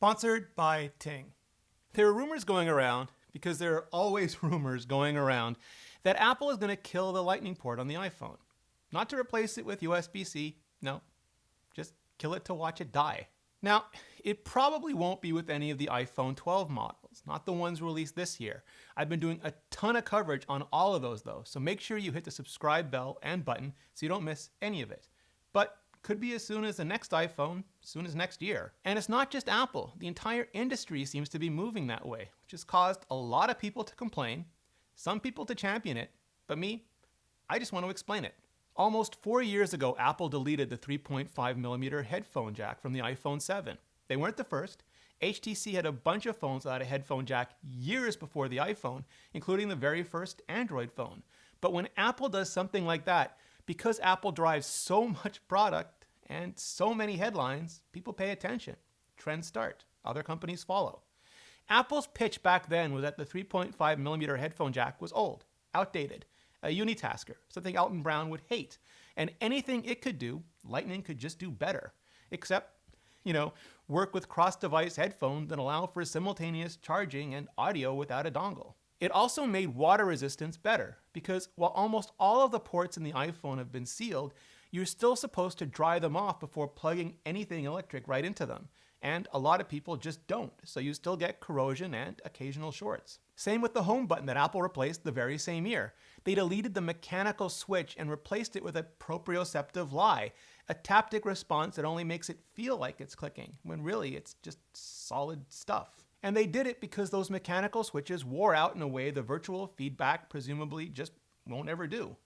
Sponsored by Ting. There are rumors going around, because there are always rumors going around, that Apple is going to kill the Lightning port on the iPhone. Not to replace it with USB-C, no. Just kill it to watch it die. Now, it probably won't be with any of the iPhone 12 models, not the ones released this year. I've been doing a ton of coverage on all of those though, so make sure you hit the subscribe bell and button so you don't miss any of it. But could be as soon as the next iPhone, as soon as next year. And it's not just Apple. The entire industry seems to be moving that way, which has caused a lot of people to complain, some people to champion it, but me, I just want to explain it. Almost 4 years ago, Apple deleted the 3.5mm headphone jack from the iPhone 7. They weren't the first. HTC had a bunch of phones without a headphone jack years before the iPhone, including the very first Android phone. But when Apple does something like that, because Apple drives so much product and so many headlines, people pay attention. Trends start. Other companies follow. Apple's pitch back then was that the 3.5mm headphone jack was old, outdated, a unitasker, something Alton Brown would hate. And anything it could do, Lightning could just do better. Except, work with cross-device headphones that allow for simultaneous charging and audio without a dongle. It also made water resistance better, because while almost all of the ports in the iPhone have been sealed, you're still supposed to dry them off before plugging anything electric right into them. And a lot of people just don't, so you still get corrosion and occasional shorts. Same with the home button that Apple replaced the very same year. They deleted the mechanical switch and replaced it with a proprioceptive lie, a taptic response that only makes it feel like it's clicking, when really it's just solid stuff. And they did it because those mechanical switches wore out in a way the virtual feedback presumably just won't ever do.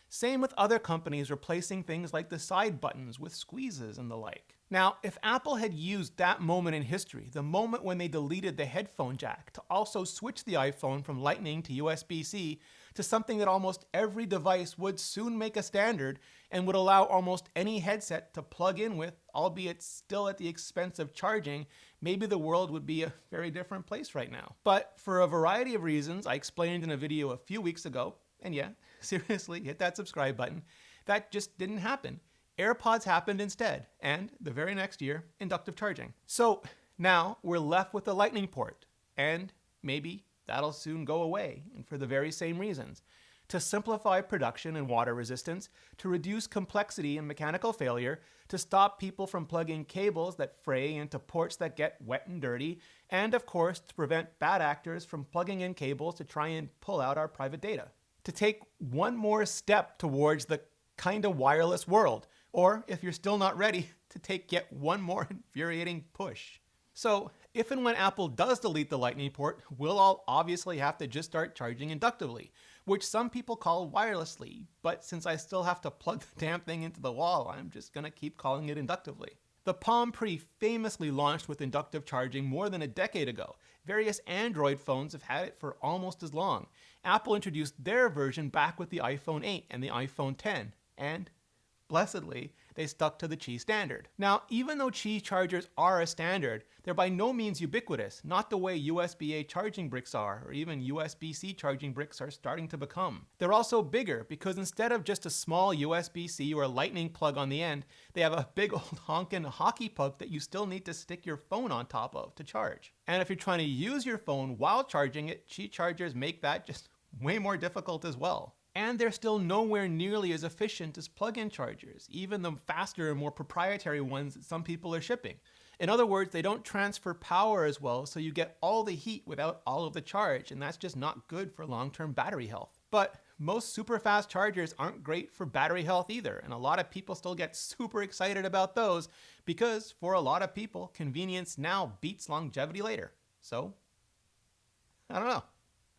Same with other companies replacing things like the side buttons with squeezes and the like. Now, if Apple had used that moment in history, the moment when they deleted the headphone jack, to also switch the iPhone from Lightning to USB-C to something that almost every device would soon make a standard and would allow almost any headset to plug in with, albeit still at the expense of charging, maybe the world would be a very different place right now. But for a variety of reasons I explained in a video a few weeks ago, and yeah, seriously, hit that subscribe button, that just didn't happen. AirPods happened instead, and the very next year, inductive charging. So now we're left with the Lightning port, and maybe that'll soon go away, and for the very same reasons. To simplify production and water resistance, to reduce complexity and mechanical failure, to stop people from plugging cables that fray into ports that get wet and dirty, and of course to prevent bad actors from plugging in cables to try and pull out our private data. To take one more step towards the kind of wireless world, or if you're still not ready, to take yet one more infuriating push. So, if and when Apple does delete the Lightning port, we'll all obviously have to just start charging inductively, which some people call wirelessly, but since I still have to plug the damn thing into the wall, I'm just gonna keep calling it inductively. The Palm Pre famously launched with inductive charging more than a decade ago. Various Android phones have had it for almost as long. Apple introduced their version back with the iPhone 8 and the iPhone 10, and blessedly, they stuck to the Qi standard. Now, even though Qi chargers are a standard, they're by no means ubiquitous, not the way USB-A charging bricks are, or even USB-C charging bricks are starting to become. They're also bigger, because instead of just a small USB-C or a Lightning plug on the end, they have a big old honkin' hockey puck that you still need to stick your phone on top of to charge. And if you're trying to use your phone while charging it, Qi chargers make that just way more difficult as well. And they're still nowhere nearly as efficient as plug-in chargers, even the faster and more proprietary ones that some people are shipping. In other words, they don't transfer power as well, so you get all the heat without all of the charge, and that's just not good for long-term battery health. But most super fast chargers aren't great for battery health either, and a lot of people still get super excited about those because for a lot of people, convenience now beats longevity later. So, I don't know.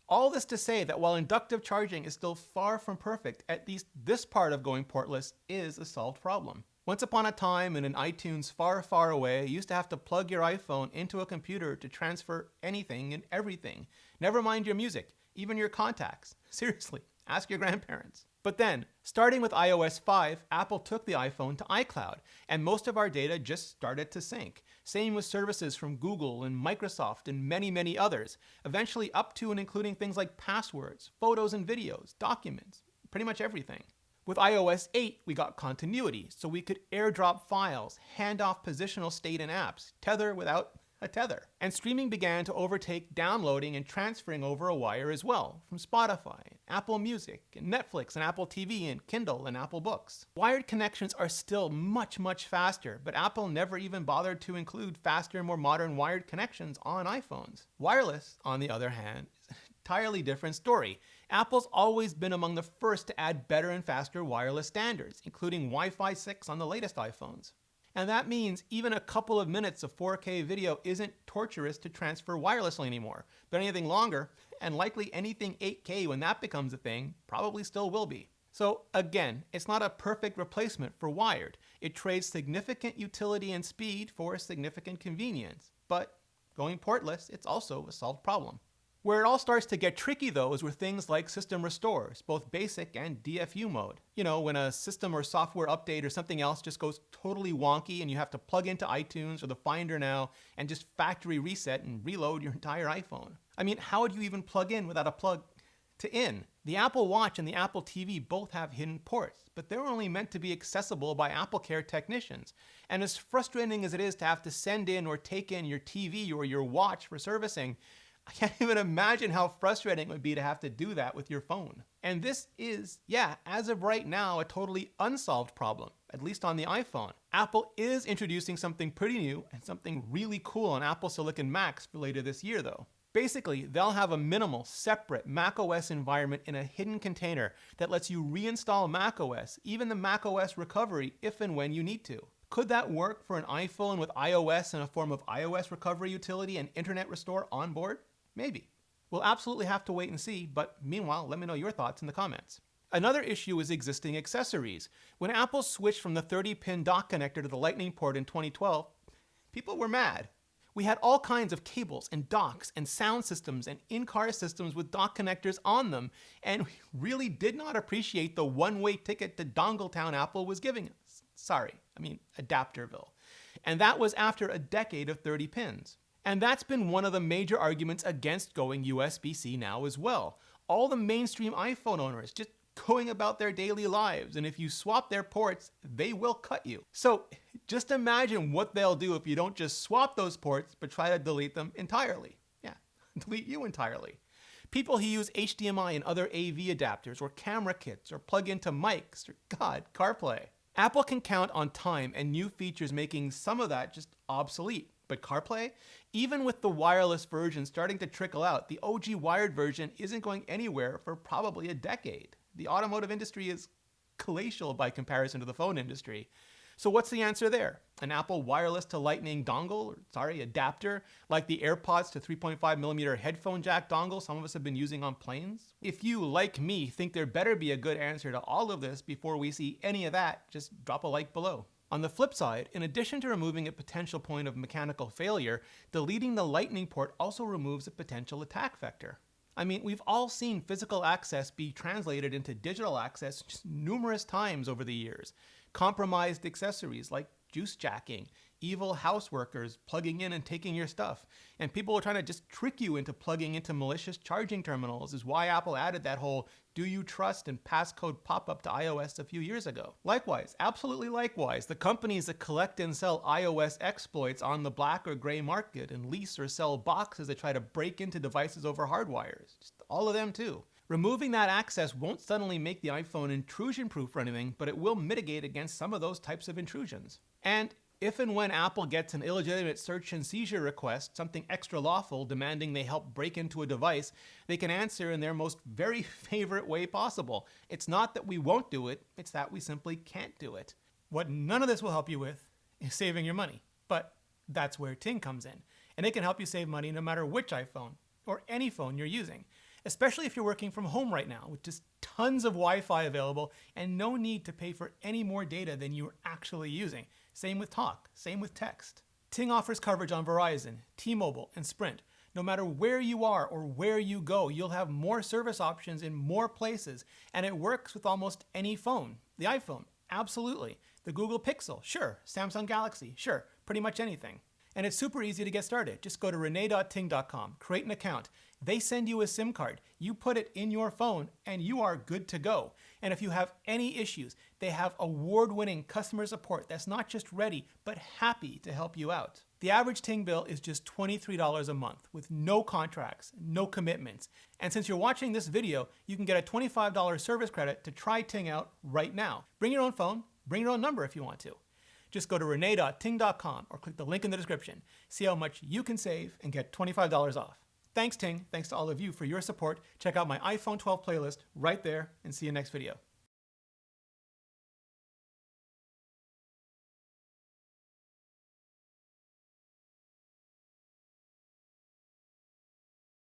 All this to say that while inductive charging is still far from perfect, at least this part of going portless is a solved problem. Once upon a time in an iTunes far, far away, you used to have to plug your iPhone into a computer to transfer anything and everything. Never mind your music, even your contacts. Seriously, ask your grandparents. But then, starting with iOS 5, Apple took the iPhone to iCloud, and most of our data just started to sync. Same with services from Google and Microsoft and many, many others, eventually up to and including things like passwords, photos and videos, documents, pretty much everything. With iOS 8, we got continuity, so we could airdrop files, hand off positional state in apps, tether without a tether. And streaming began to overtake downloading and transferring over a wire as well, from Spotify, Apple Music, and Netflix, and Apple TV, and Kindle, and Apple Books. Wired connections are still much, much faster, but Apple never even bothered to include faster, more modern wired connections on iPhones. Wireless, on the other hand, is an entirely different story. Apple's always been among the first to add better and faster wireless standards, including Wi-Fi 6 on the latest iPhones. And that means even a couple of minutes of 4K video isn't torturous to transfer wirelessly anymore. But anything longer, and likely anything 8K when that becomes a thing, probably still will be. So again, it's not a perfect replacement for wired. It trades significant utility and speed for significant convenience. But going portless, it's also a solved problem. Where it all starts to get tricky though is with things like system restores, both basic and DFU mode. You know, when a system or software update or something else just goes totally wonky and you have to plug into iTunes or the Finder now and just factory reset and reload your entire iPhone. I mean, how would you even plug in without a plug to in? The Apple Watch and the Apple TV both have hidden ports, but they're only meant to be accessible by AppleCare technicians. And as frustrating as it is to have to send in or take in your TV or your watch for servicing, I can't even imagine how frustrating it would be to have to do that with your phone. And this is, as of right now, a totally unsolved problem, at least on the iPhone. Apple is introducing something pretty new and something really cool on Apple Silicon Macs for later this year though. Basically, they'll have a minimal, separate macOS environment in a hidden container that lets you reinstall macOS, even the macOS recovery, if and when you need to. Could that work for an iPhone with iOS and a form of iOS recovery utility and Internet Restore on board? Maybe. We'll absolutely have to wait and see, but meanwhile, let me know your thoughts in the comments. Another issue is existing accessories. When Apple switched from the 30-pin dock connector to the Lightning port in 2012, people were mad. We had all kinds of cables and docks and sound systems and in-car systems with dock connectors on them, and we really did not appreciate the one-way ticket to Dongletown Apple was giving us. Adapterville. And that was after a decade of 30 pins. And that's been one of the major arguments against going USB-C now as well. All the mainstream iPhone owners just going about their daily lives, and if you swap their ports, they will cut you. So just imagine what they'll do if you don't just swap those ports, but try to delete them entirely. Delete you entirely. People who use HDMI and other AV adapters, or camera kits, or plug into mics, or CarPlay. Apple can count on time and new features making some of that just obsolete. But CarPlay, even with the wireless version starting to trickle out, the OG wired version isn't going anywhere for probably a decade. The automotive industry is glacial by comparison to the phone industry. So what's the answer there? An Apple wireless to Lightning adapter, like the AirPods to 3.5mm headphone jack dongle some of us have been using on planes? If you, like me, think there better be a good answer to all of this before we see any of that, just drop a like below. On the flip side, in addition to removing a potential point of mechanical failure, deleting the Lightning port also removes a potential attack vector. We've all seen physical access be translated into digital access just numerous times over the years. Compromised accessories like juice jacking, evil house workers plugging in and taking your stuff, and people are trying to just trick you into plugging into malicious charging terminals is why Apple added that whole "do you trust" and passcode pop-up to iOS a few years ago. Likewise, absolutely likewise, the companies that collect and sell iOS exploits on the black or gray market and lease or sell boxes that try to break into devices over hardwires, just all of them too. Removing that access won't suddenly make the iPhone intrusion-proof or anything, but it will mitigate against some of those types of intrusions. And if and when Apple gets an illegitimate search and seizure request, something extra lawful demanding they help break into a device, they can answer in their most very favorite way possible. It's not that we won't do it, it's that we simply can't do it. What none of this will help you with is saving your money. But that's where Ting comes in. And it can help you save money no matter which iPhone or any phone you're using. Especially if you're working from home right now with just tons of Wi-Fi available and no need to pay for any more data than you're actually using. Same with talk, same with text. Ting offers coverage on Verizon, T-Mobile, and Sprint. No matter where you are or where you go, you'll have more service options in more places, and it works with almost any phone. The iPhone, absolutely. The Google Pixel, sure. Samsung Galaxy, sure. Pretty much anything. And it's super easy to get started. Just go to rene.ting.com, create an account. They send you a SIM card. You put it in your phone and you are good to go. And if you have any issues, They have award-winning customer support that's not just ready, but happy to help you out. The average Ting bill is just $23 a month with no contracts, no commitments. And since you're watching this video, you can get a $25 service credit to try Ting out right now. Bring your own phone, bring your own number if you want to. Just go to rene.ting.com or click the link in the description. See how much you can save and get $25 off. Thanks, Ting. Thanks to all of you for your support. Check out my iPhone 12 playlist right there and see you next video.